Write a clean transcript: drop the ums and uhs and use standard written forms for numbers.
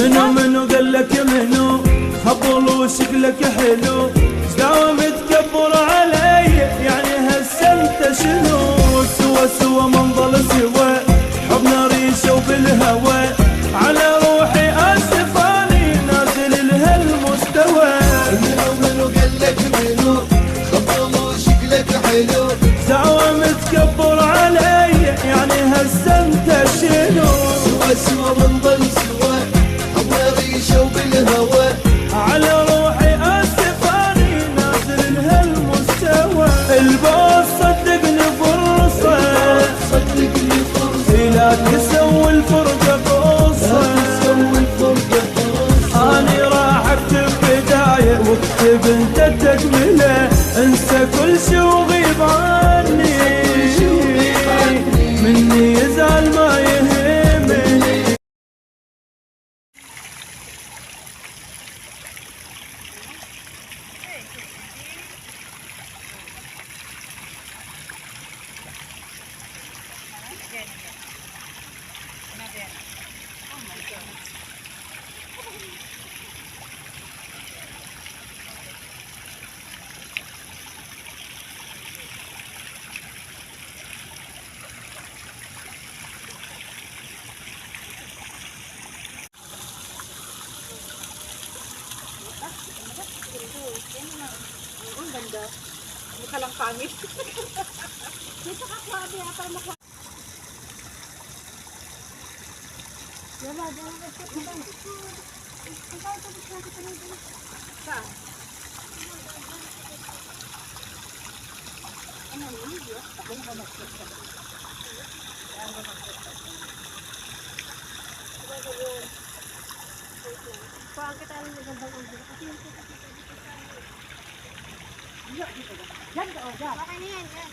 منو قال لك منو هبل وشكلك حلو داوم تكبر علي يعني هسه انت شنو سوا من ضل سوا حبنا ريشه وبالهوى على روحي اسف اني نازل لها المستوى منو قال لك منو هبل وشكلك حلو داوم تكبر علي يعني هسه انت شنو سوا من ضل سوا حبنا ريشه وبالهوى على روحي اسف اني نازل لها المستوى البوس صدقني فرصه لا تسوي الفرقه قصه اني راح اكتب بدايه واكتب انت التكمله انسى كل شي وغيب عني مني يزعل ما يهمني Ang ganda. Mukha lang pangit. Dito ka kwabe ha, para makwa. Yala, diyan ka sa pagkain. Pagkain ko dito natin pa rin. Saan? Ano yun? Takong ba magkita? Ayan ba magkita? Kuhaan kita lang magandang ulo. Kasi yung kita dito sa yan ka o, yan. Okay na yan, yan.